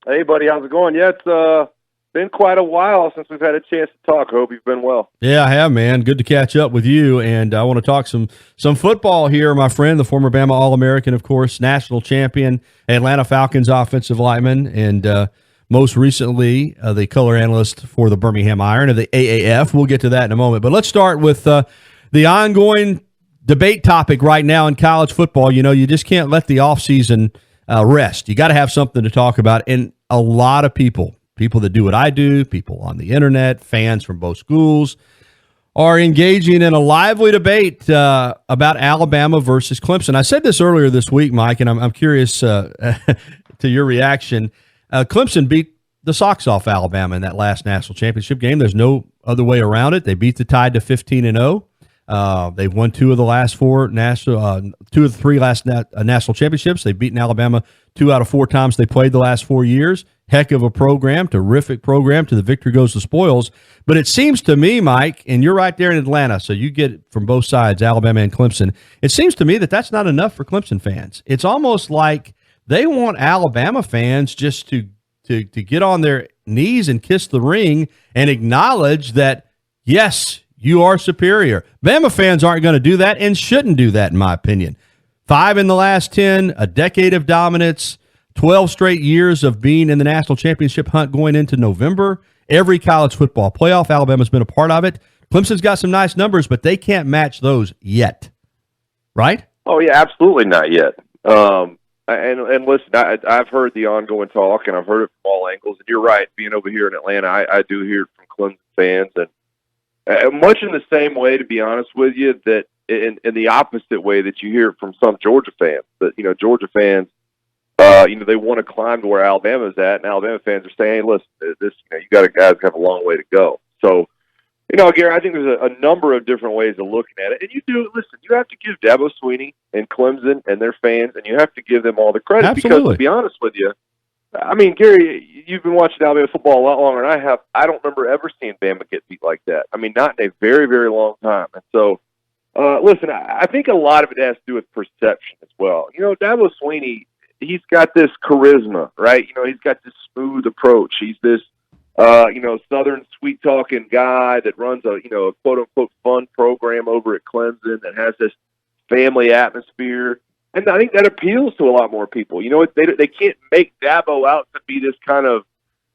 Hey, buddy, how's it going? Yeah, it's been quite a while since we've had a chance to talk. Hope you've been well. Yeah, I have, man. Good to catch up with you, and I want to talk some football here. My friend, the former Bama All-American, of course, national champion, Atlanta Falcons offensive lineman, and most recently the color analyst for the Birmingham Iron of the AAF. We'll get to that in a moment, but let's start with the ongoing debate topic right now in college football. You know, you just can't let the offseason rest. You got to have something to talk about, and a lot of people that do what I do, people on the internet, fans from both schools, are engaging in a lively debate about Alabama versus Clemson. I said this earlier this week, Mike, and I'm curious to your reaction. Clemson beat the socks off Alabama in that last national championship game. There's no other way around it. They beat the Tide to 15-0. They've won two of the three last national championships. They've beaten Alabama 2 out of 4 times they played the last 4 years. Heck of a program, terrific program. To the victor goes the spoils. But it seems to me, Mike, and you're right there in Atlanta, so you get it from both sides, Alabama and Clemson. It seems to me that that's not enough for Clemson fans. It's almost like they want Alabama fans just to get on their knees and kiss the ring and acknowledge that, yes, you are superior. Bama fans aren't going to do that and shouldn't do that, in my opinion. 5 in the last 10, a decade of dominance, 12 straight years of being in the national championship hunt going into November. Every college football playoff, Alabama's been a part of it. Clemson's got some nice numbers, but they can't match those yet. Right? Oh, yeah, absolutely not yet. And listen, I've heard the ongoing talk, and I've heard it from all angles. And you're right, being over here in Atlanta, I do hear it from Clemson fans. And much in the same way, to be honest with you, that in the opposite way that you hear it from some Georgia fans. That, you know, Georgia fans, they want to climb to where Alabama's at, and Alabama fans are saying, hey, listen, this, you guys have a long way to go. So, Gary, I think there's a number of different ways of looking at it. And you have to give Dabo Swinney and Clemson and their fans, and you have to give them all the credit. Absolutely. Because, to be honest with you, I mean, Gary, you've been watching Alabama football a lot longer than I have. I don't remember ever seeing Bama get beat like that. I mean, not in a very, very long time. And so, listen, I think a lot of it has to do with perception as well. Dabo Swinney, he's got this charisma, right? He's got this smooth approach. He's this, Southern sweet-talking guy that runs a quote-unquote fun program over at Clemson that has this family atmosphere. And I think that appeals to a lot more people. They can't make Dabo out to be this kind of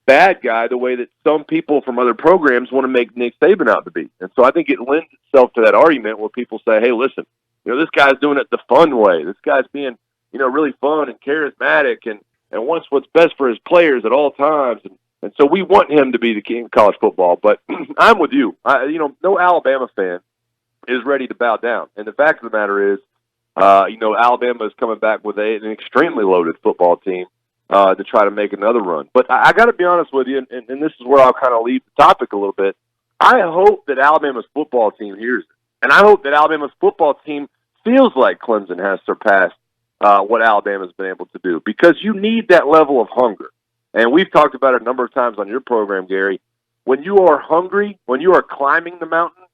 bad guy the way that some people from other programs want to make Nick Saban out to be. And so I think it lends itself to that argument where people say, hey, listen, this guy's doing it the fun way. This guy's being, really fun and charismatic and wants what's best for his players at all times. And so we want him to be the king of college football. But I'm with you. No Alabama fan is ready to bow down. And the fact of the matter is, Alabama is coming back with an extremely loaded football team to try to make another run. But I got to be honest with you, and this is where I'll kind of leave the topic a little bit. I hope that Alabama's football team hears it. And I hope that Alabama's football team feels like Clemson has surpassed what Alabama's been able to do, because you need that level of hunger. And we've talked about it a number of times on your program, Gary. When you are hungry, when you are climbing the mountain,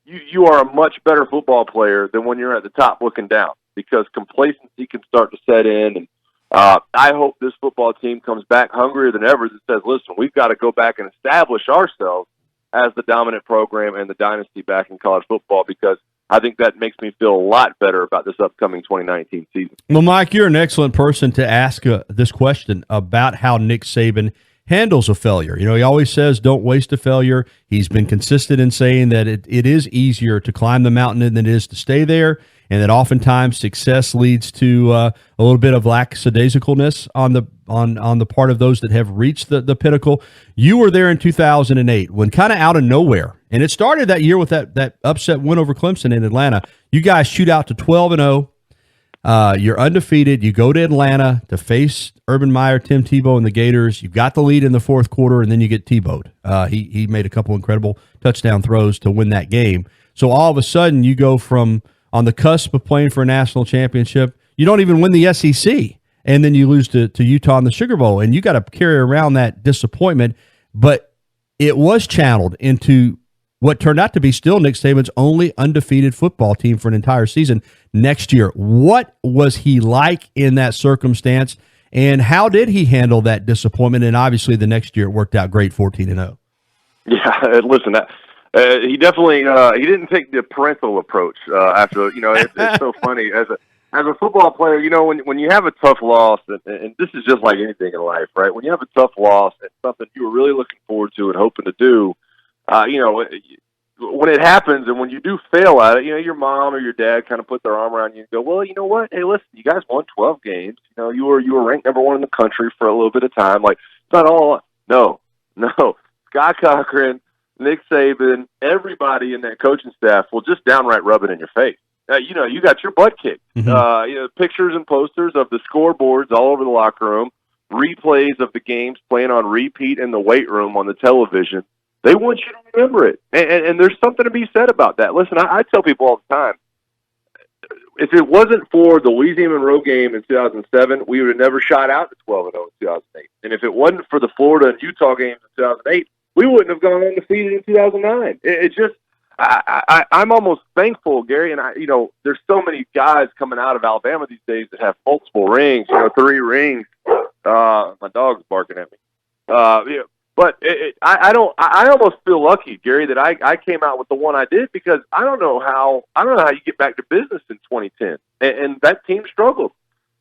you are a much better football player than when you're at the top looking down, because complacency can start to set in. And I hope this football team comes back hungrier than ever that says, listen, we've got to go back and establish ourselves as the dominant program and the dynasty back in college football, because I think that makes me feel a lot better about this upcoming 2019 season. Well, Mike, you're an excellent person to ask this question about how Nick Saban handles a failure. He always says, don't waste a failure. He's been consistent in saying that it is easier to climb the mountain than it is to stay there, and that oftentimes success leads to a little bit of lackadaisicalness on the part of those that have reached the pinnacle. You were there in 2008 when, kind of out of nowhere, and it started that year with that upset win over Clemson in Atlanta. You guys shoot out to 12-0. You're undefeated. You go to Atlanta to face Urban Meyer, Tim Tebow, and the Gators. You've got the lead in the fourth quarter, and then you get Tebowed. He made a couple incredible touchdown throws to win that game. So all of a sudden, you go from on the cusp of playing for a national championship. You don't even win the SEC, and then you lose to Utah in the Sugar Bowl, and you got to carry around that disappointment. But it was channeled into what turned out to be still Nick Saban's only undefeated football team for an entire season next year. What was he like in that circumstance? And how did he handle that disappointment? And obviously the next year it worked out great, 14-0. Yeah, listen, he definitely he didn't take the parental approach after. It's so funny as a football player. When you have a tough loss, and this is just like anything in life, right? When you have a tough loss and something you were really looking forward to and hoping to do, when it happens and when you do fail at it, your mom or your dad kind of put their arm around you and go, well, you know what? Hey, listen, you guys won 12 games. You were ranked number 1 in the country for a little bit of time. Like, it's not all. No. Scott Cochran, Nick Saban, everybody in that coaching staff will just downright rub it in your face. You got your butt kicked. Mm-hmm. Pictures and posters of the scoreboards all over the locker room, replays of the games playing on repeat in the weight room on the television. They want you to remember it. And there's something to be said about that. Listen, I tell people all the time, if it wasn't for the Louisiana Monroe game in 2007, we would have never shot out to 12-0 in 2008. And if it wasn't for the Florida and Utah games in 2008, we wouldn't have gone undefeated in 2009. It just, I'm almost thankful, Gary, and there's so many guys coming out of Alabama these days that have multiple rings, 3 rings. My dog's barking at me. But I almost feel lucky, Gary, that I came out with the one I did, because I don't know how you get back to business in 2010, and that team struggled.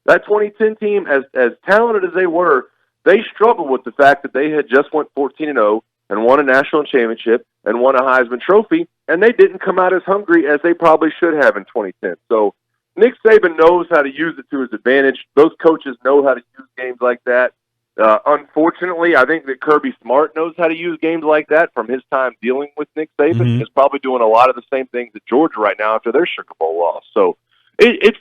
That 2010 team, as talented as they were, they struggled with the fact that they had just went 14-0 and won a national championship and won a Heisman Trophy, and they didn't come out as hungry as they probably should have in 2010. So Nick Saban knows how to use it to his advantage. Those coaches know how to use games like that. Unfortunately, I think that Kirby Smart knows how to use games like that from his time dealing with Nick Saban. Mm-hmm. He's probably doing a lot of the same things at Georgia right now after their Sugar Bowl loss. So it's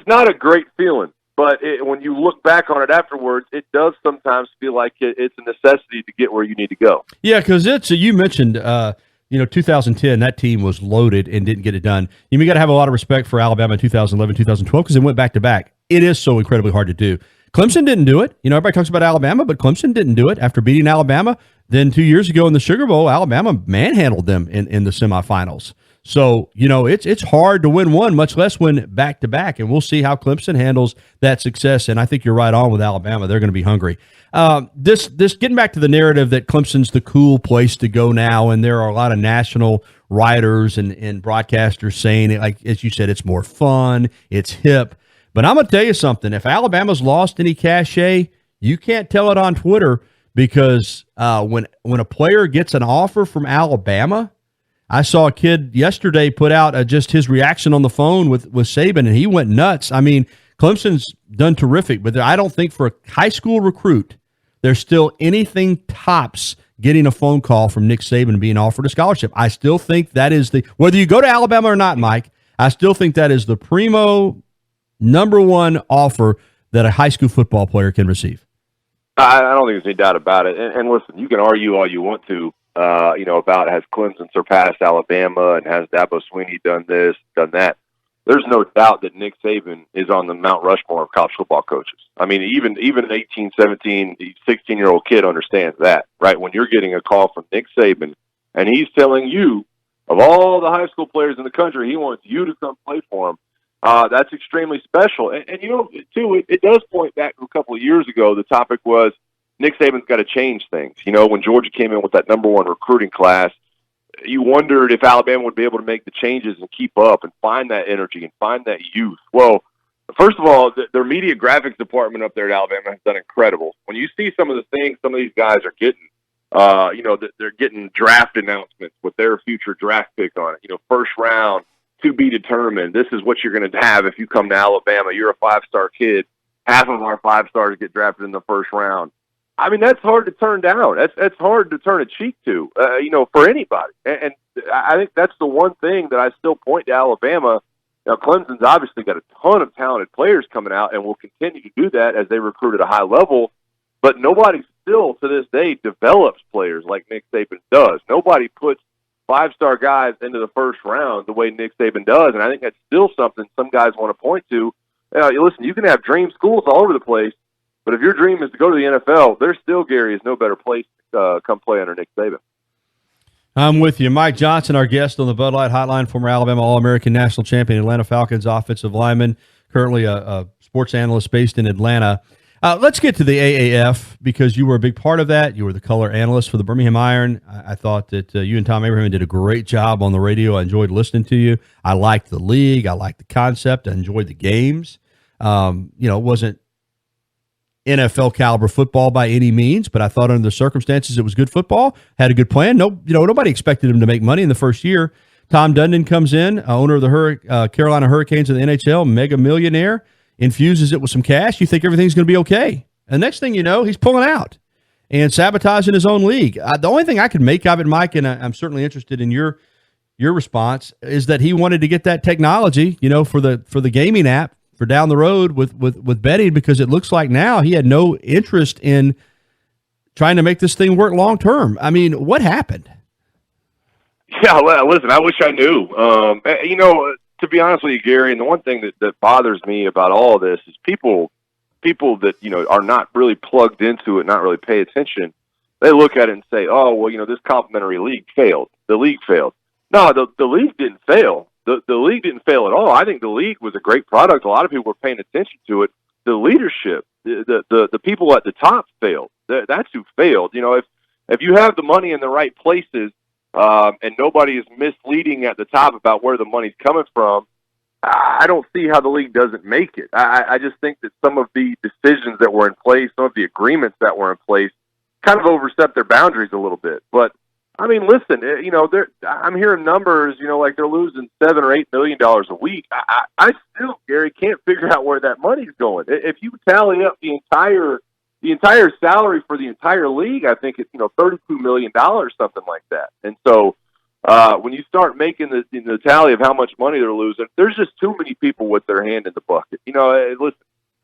not a great feeling, but when you look back on it afterwards, it does sometimes feel like it's a necessity to get where you need to go. Yeah, because you mentioned 2010, that team was loaded and didn't get it done. You got to have a lot of respect for Alabama in 2011, 2012, because they went back to back. It is so incredibly hard to do. Clemson didn't do it. Everybody talks about Alabama, but Clemson didn't do it after beating Alabama. Then 2 years ago in the Sugar Bowl, Alabama manhandled them in the semifinals. So, it's hard to win one, much less win back-to-back, and we'll see how Clemson handles that success, and I think you're right on with Alabama. They're going to be hungry. This getting back to the narrative that Clemson's the cool place to go now, and there are a lot of national writers and broadcasters saying it, like, as you said, it's more fun, it's hip. But I'm going to tell you something. If Alabama's lost any cachet, you can't tell it on Twitter, because when a player gets an offer from Alabama, I saw a kid yesterday put out just his reaction on the phone with Saban, and he went nuts. I mean, Clemson's done terrific, but I don't think for a high school recruit, there's still anything tops getting a phone call from Nick Saban being offered a scholarship. I still think that is whether you go to Alabama or not, Mike, I still think that is the primo number one offer that a high school football player can receive. I don't think there's any doubt about it. And listen, you can argue all you want to, about has Clemson surpassed Alabama and has Dabo Swinney done this, done that. There's no doubt that Nick Saban is on the Mount Rushmore of college football coaches. I mean, even an 18, 17, 16-year-old kid understands that, right? When you're getting a call from Nick Saban and he's telling you, of all the high school players in the country, he wants you to come play for him. That's extremely special. And too, it does point back to a couple of years ago. The topic was Nick Saban's got to change things. When Georgia came in with that number 1 recruiting class, you wondered if Alabama would be able to make the changes and keep up and find that energy and find that youth. Well, first of all, their media graphics department up there at Alabama has done incredible. When you see some of the things some of these guys are getting, they're getting draft announcements with their future draft pick on it. First round, to be determined. This is what you're going to have if you come to Alabama. You're a 5-star kid. Half of our 5-stars get drafted in the first round. I mean, that's hard to turn down. That's hard to turn a cheek to, for anybody. And I think that's the one thing that I still point to Alabama. Now, Clemson's obviously got a ton of talented players coming out and will continue to do that as they recruit at a high level. But nobody still, to this day, develops players like Nick Saban does. Nobody puts 5-star guys into the first round the way Nick Saban does, and I think that's still something some guys want to point to. Listen, you can have dream schools all over the place, but if your dream is to go to the NFL, there still, Gary, is no better place to come play under Nick Saban. I'm with you. Mike Johnson, our guest on the Bud Light Hotline, former Alabama All-American national champion, Atlanta Falcons offensive lineman, currently a sports analyst based in Atlanta. Let's get to the AAF because you were a big part of that. You were the color analyst for the Birmingham Iron. I thought that you and Tom Abraham did a great job on the radio. I enjoyed listening to you. I liked the league. I liked the concept. I enjoyed the games. It wasn't NFL caliber football by any means, but I thought under the circumstances it was good football. Had a good plan. Nobody expected him to make money in the first year. Tom Dundon comes in, owner of the Carolina Hurricanes of the NHL, mega millionaire. Infuses it with some cash, you think everything's going to be okay. And next thing you know, he's pulling out and sabotaging his own league. The only thing I could make of it, Mike, and I'm certainly interested in your response, is that he wanted to get that technology, for the gaming app for down the road with betting, because it looks like now he had no interest in trying to make this thing work long term. I mean, what happened? Yeah, well, listen, I wish I knew. To be honest with you, Gary, and the one thing that bothers me about all of this is people that, are not really plugged into it, not really pay attention, they look at it and say, oh, well, this complimentary league failed. The league failed. No, the league didn't fail. The league didn't fail at all. I think the league was a great product. A lot of people were paying attention to it. The leadership, the people at the top failed. That's who failed. If you have the money in the right places, and nobody is misleading at the top about where the money's coming from, I don't see how the league doesn't make it. I just think that some of the decisions that were in place, some of the agreements that were in place, kind of overstepped their boundaries a little bit. But, I mean, listen, I'm hearing numbers, like they're losing $7 or $8 million a week. I still, Gary, can't figure out where that money's going. If you tally up the entire salary for the entire league, I think it's, $32 million, something like that. And so when you start making the tally of how much money they're losing, there's just too many people with their hand in the bucket. Listen,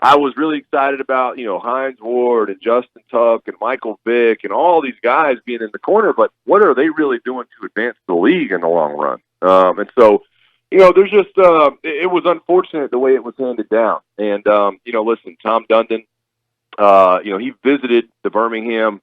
I was really excited about, Hines Ward and Justin Tuck and Michael Vick and all these guys being in the corner, but what are they really doing to advance the league in the long run? And so, there's just, it was unfortunate the way it was handed down. And, listen, Tom Dundon, he visited the Birmingham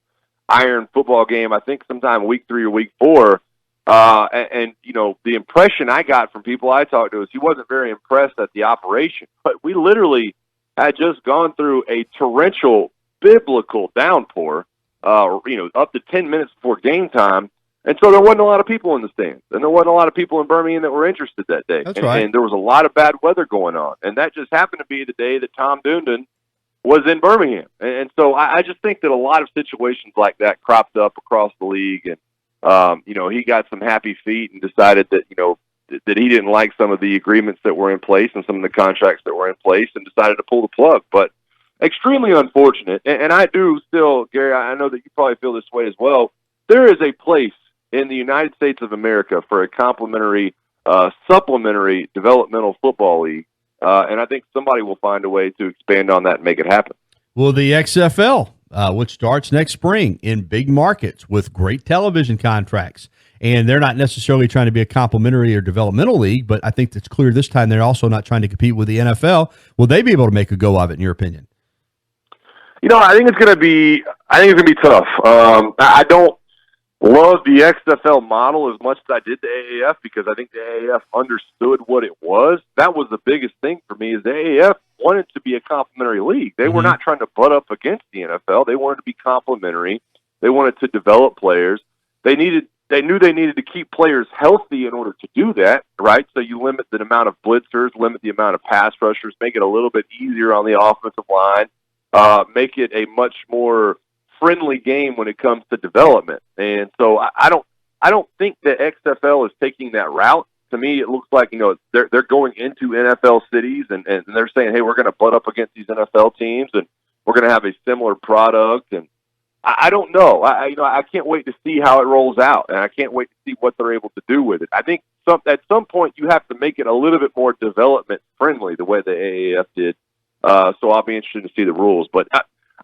Iron football game, I think sometime week 3 or week 4. And the impression I got from people I talked to is he wasn't very impressed at the operation. But we literally had just gone through a torrential biblical downpour, up to 10 minutes before game time. And so there wasn't a lot of people in the stands. And there wasn't a lot of people in Birmingham that were interested that day. That's right. And there was a lot of bad weather going on. And that just happened to be the day that Tom Dundon was in Birmingham. And so I just think that a lot of situations like that cropped up across the league. And, he got some happy feet and decided that, that he didn't like some of the agreements that were in place and some of the contracts that were in place and decided to pull the plug. But extremely unfortunate. And I do still, Gary, I know that you probably feel this way as well. There is a place in the United States of America for a complimentary, supplementary developmental football league. And I think somebody will find a way to expand on that and make it happen. Well, the XFL, which starts next spring in big markets with great television contracts. And they're not necessarily trying to be a complimentary or developmental league, but I think it's clear this time they're also not trying to compete with the NFL. Will they be able to make a go of it, in your opinion? I think it's going to be tough. I don't love the XFL model as much as I did the AAF because I think the AAF understood what it was. That was the biggest thing for me is the AAF wanted to be a complimentary league. They were not trying to butt up against the NFL. They wanted to be complimentary. They wanted to develop players. They knew they needed to keep players healthy in order to do that, right? So you limit the amount of blitzers, limit the amount of pass rushers, make it a little bit easier on the offensive line, make it a much more friendly game when it comes to development. And so I don't think that XFL is taking that route. To me, it looks like, they're going into NFL cities and they're saying, hey, we're going to butt up against these NFL teams and we're going to have a similar product. And I don't know. I can't wait to see how it rolls out, and I can't wait to see what they're able to do with it. I think at some point you have to make it a little bit more development friendly, the way the AAF did. So I'll be interested to see the rules. But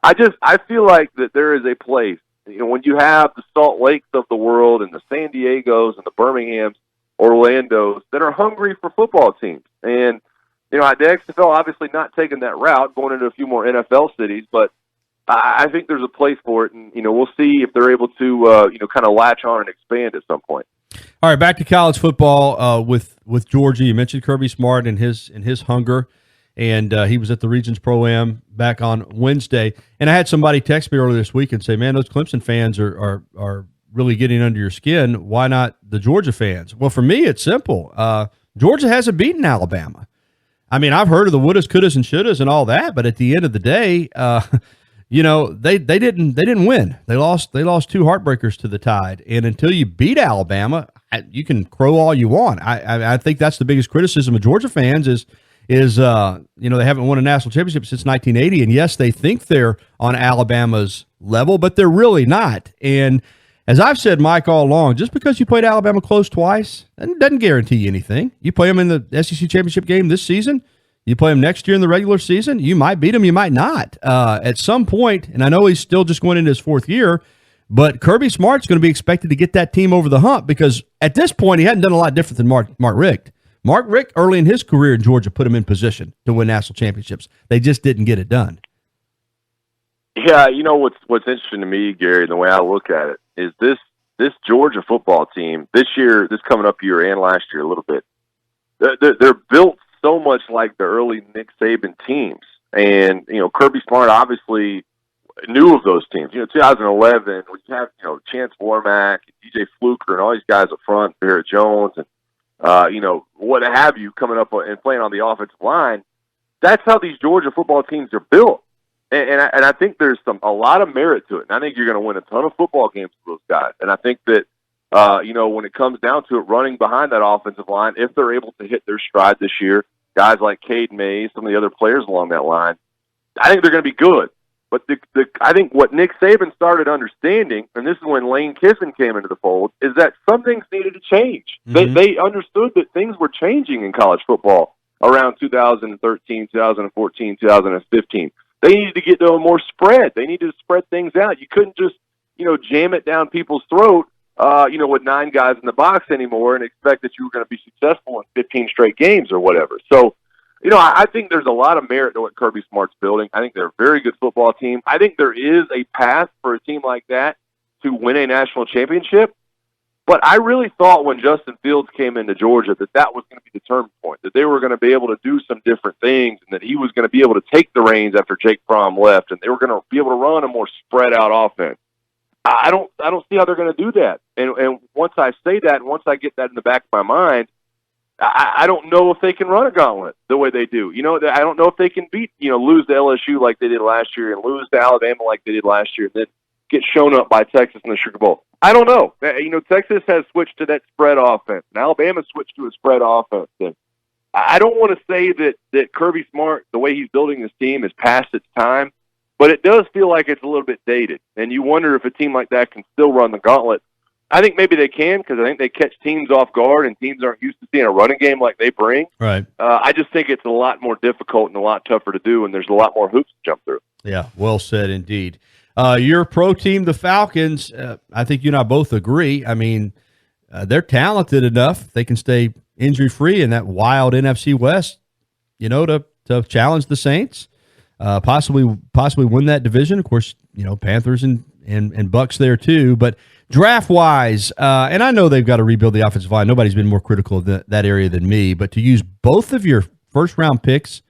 I feel like that there is a place, when you have the Salt Lakes of the world and the San Diegos and the Birminghams, Orlandos that are hungry for football teams. And, the XFL obviously not taking that route, going into a few more NFL cities, but I think there's a place for it, and we'll see if they're able to kind of latch on and expand at some point. All right, back to college football with Georgia. You mentioned Kirby Smart and his hunger, and he was at the Regions Pro-Am back on Wednesday. And I had somebody text me earlier this week and say, man, those Clemson fans are really getting under your skin. Why not the Georgia fans? Well, for me, it's simple. Georgia hasn't beaten Alabama. I mean, I've heard of the wouldas, couldas, and shouldas and all that, but at the end of the day, they didn't win. They lost 2 heartbreakers to the Tide, and until you beat Alabama, you can crow all you want. I think that's the biggest criticism of Georgia fans is they haven't won a national championship since 1980, and yes, they think they're on Alabama's level, but they're really not. And as I've said, Mike, all along, just because you played Alabama close twice, that doesn't guarantee you anything. You play them in the SEC championship game this season, you play them next year in the regular season, you might beat them, you might not. At some point, and I know he's still just going into his 4th year, but Kirby Smart's going to be expected to get that team over the hump because at this point, he hadn't done a lot different than Mark Richt. Mark Richt, early in his career in Georgia, put him in position to win national championships. They just didn't get it done. Yeah, what's interesting to me, Gary, the way I look at it, is this Georgia football team this year, this coming up year and last year a little bit, they're built so much like the early Nick Saban teams. And, Kirby Smart obviously knew of those teams. 2011, we have, Chance Warmack, DJ Fluker, and all these guys up front, Barrett Jones, and, what have you, coming up and playing on the offensive line. That's how these Georgia football teams are built. And I think there's a lot of merit to it. And I think you're going to win a ton of football games with those guys. And I think that, when it comes down to it, running behind that offensive line, if they're able to hit their stride this year, guys like Cade Mays, some of the other players along that line, I think they're going to be good. But I think what Nick Saban started understanding, and this is when Lane Kiffin came into the fold, is that some things needed to change. Mm-hmm. They understood that things were changing in college football around 2013, 2014, 2015. They needed to get to a more spread. They needed to spread things out. You couldn't just, jam it down people's throat, with 9 guys in the box anymore and expect that you were going to be successful in 15 straight games or whatever. So, I think there's a lot of merit to what Kirby Smart's building. I think they're a very good football team. I think there is a path for a team like that to win a national championship. But I really thought when Justin Fields came into Georgia that was going to be the turning point, that they were going to be able to do some different things and that he was going to be able to take the reins after Jake Fromm left and they were going to be able to run a more spread out offense. I don't see how they're going to do that. And once I say that, and once I get that in the back of my mind, I don't know if they can run a gauntlet the way they do. I don't know if they can lose to LSU like they did last year and lose to Alabama like they did last year and then get shown up by Texas in the Sugar Bowl. I don't know. Texas has switched to that spread offense, and Alabama switched to a spread offense. And I don't want to say that Kirby Smart, the way he's building this team, is past its time, but it does feel like it's a little bit dated. And you wonder if a team like that can still run the gauntlet. I think maybe they can because I think they catch teams off guard, and teams aren't used to seeing a running game like they bring. Right. I just think it's a lot more difficult and a lot tougher to do, and there's a lot more hoops to jump through. Yeah, well said indeed. Your pro team, the Falcons, I think you and I both agree. I mean, they're talented enough. They can stay injury-free in that wild NFC West, to challenge the Saints, possibly win that division. Of course, Panthers and Bucks there too. But draft-wise, and I know they've got to rebuild the offensive line. Nobody's been more critical of that area than me. But to use both of your first-round picks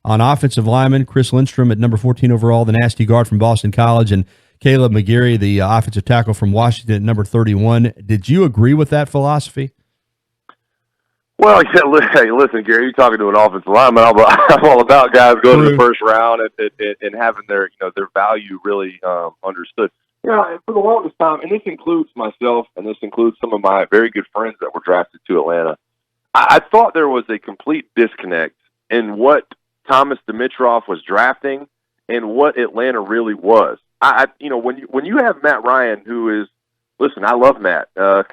on offensive lineman, Chris Lindstrom at number 14 overall, the nasty guard from Boston College, and Caleb McGarry, the offensive tackle from Washington at number 31. Did you agree with that philosophy? Well, yeah, hey, listen, Gary, you're talking to an offensive lineman. I'm all about guys going to the first round and having their value really understood. For the longest time, and this includes myself, and this includes some of my very good friends that were drafted to Atlanta, I thought there was a complete disconnect in what Thomas Dimitroff was drafting and what Atlanta really was. When you have Matt Ryan, who is, listen, I love Matt,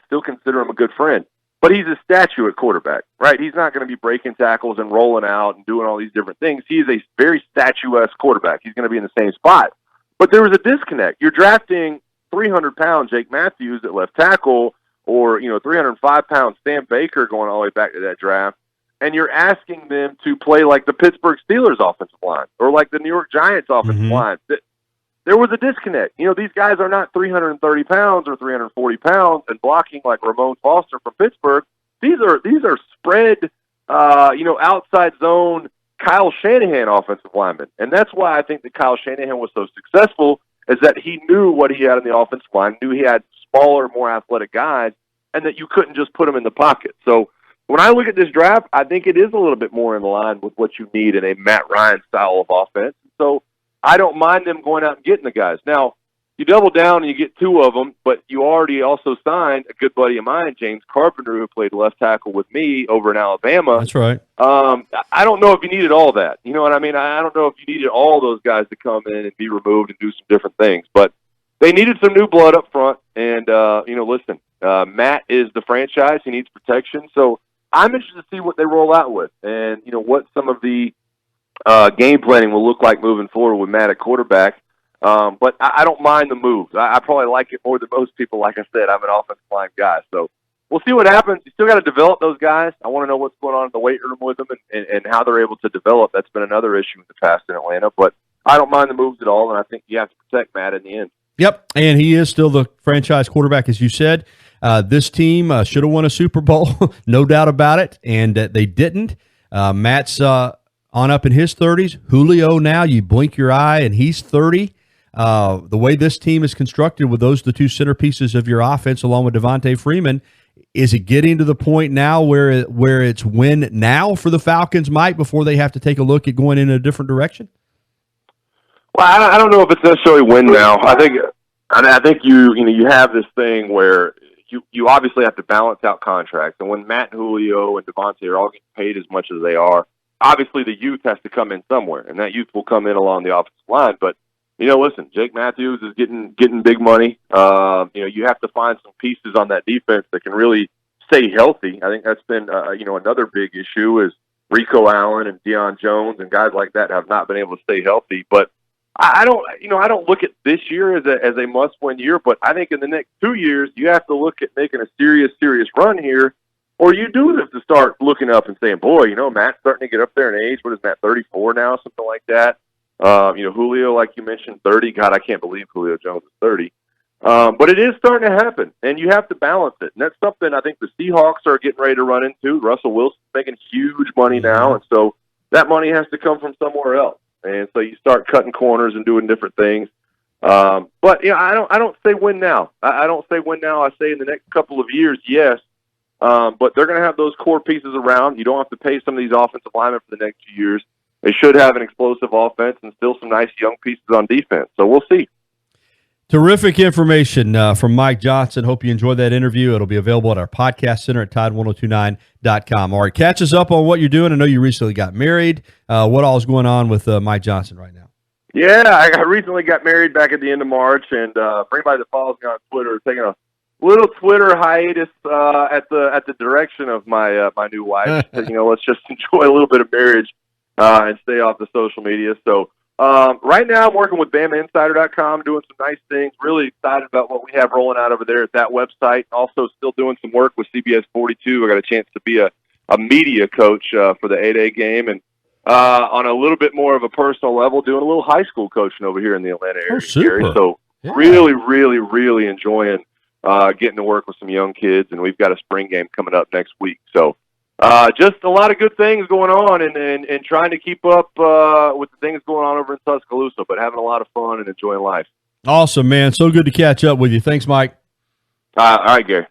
still consider him a good friend, but he's a statue at quarterback, right? He's not going to be breaking tackles and rolling out and doing all these different things. He is a very statuesque quarterback. He's going to be in the same spot. But there was a disconnect. You're drafting 300-pound Jake Matthews at left tackle or, 305-pound Sam Baker going all the way back to that draft, and you're asking them to play like the Pittsburgh Steelers offensive line or like the New York Giants offensive line. There was a disconnect. These guys are not 330 pounds or 340 pounds and blocking like Ramon Foster from Pittsburgh. These are spread, outside zone, Kyle Shanahan offensive linemen. And that's why I think that Kyle Shanahan was so successful, is that he knew what he had in the offensive line, knew he had smaller, more athletic guys, and that you couldn't just put them in the pocket. So when I look at this draft, I think it is a little bit more in line with what you need in a Matt Ryan style of offense. So I don't mind them going out and getting the guys. Now, you double down and you get two of them, but you already also signed a good buddy of mine, James Carpenter, who played left tackle with me over in Alabama. That's right. I don't know if you needed all that. You know what I mean? I don't know if you needed all those guys to come in and be removed and do some different things. But they needed some new blood up front. And, listen, Matt is the franchise. He needs protection. So I'm interested to see what they roll out with and, what some of the game planning will look like moving forward with Matt at quarterback. But I don't mind the moves. I probably like it more than most people. Like I said, I'm an offensive line guy. So we'll see what happens. You still got to develop those guys. I want to know what's going on in the weight room with them and how they're able to develop. That's been another issue in the past in Atlanta. But I don't mind the moves at all, and I think you have to protect Matt in the end. Yep, and he is still the franchise quarterback, as you said. This team should have won a Super Bowl, no doubt about it, and they didn't. Matt's on up in his 30s. Julio now, you blink your eye, and he's 30. The way this team is constructed with the two centerpieces of your offense, along with Devontae Freeman, is it getting to the point now where it's win now for the Falcons, Mike, before they have to take a look at going in a different direction? Well, I don't know if it's necessarily win now. I think you have this thing where you obviously have to balance out contracts, and when Matt and Julio and Devontae are all getting paid as much as they are, obviously the youth has to come in somewhere, and that youth will come in along the offensive line. But listen, Jake Matthews is getting big money. You have to find some pieces on that defense that can really stay healthy. I think that's been another big issue is Rico Allen and Deion Jones and guys like that have not been able to stay healthy. But I don't look at this year as a must-win year, but I think in the next 2 years you have to look at making a serious run here, or you do have to start looking up and saying, boy, Matt's starting to get up there in age. What is Matt, 34 now, something like that? Julio, like you mentioned, 30. God, I can't believe Julio Jones is 30. But it is starting to happen, and you have to balance it. And that's something I think the Seahawks are getting ready to run into. Russell Wilson's making huge money now, and so that money has to come from somewhere else. And so you start cutting corners and doing different things. But I don't say win now. I don't say win now. I say in the next couple of years, yes. But they're going to have those core pieces around. You don't have to pay some of these offensive linemen for the next few years. They should have an explosive offense and still some nice young pieces on defense. So we'll see. Terrific information from Mike Johnson. Hope you enjoyed that interview. It'll be available at our podcast center at tide1029.com. All right, catch us up on what you're doing. I know you recently got married. What all is going on with Mike Johnson right now? Yeah, I recently got married back at the end of March, and for anybody that follows me on Twitter, taking a little Twitter hiatus at the direction of my new wife. Let's just enjoy a little bit of marriage and stay off the social media. So right now I'm working with BamaInsider.com, doing some nice things. Really excited about what we have rolling out over there at that website. Also still doing some work with CBS 42. I got a chance to be a media coach for the 8A game, and on a little bit more of a personal level, doing a little high school coaching over here in the Atlanta area. Oh, super. So really, really, really enjoying getting to work with some young kids, and we've got a spring game coming up next week. So just a lot of good things going on, and trying to keep up with the things going on over in Tuscaloosa, but having a lot of fun and enjoying life. Awesome, man. So good to catch up with you. Thanks, Mike. All right, Gary.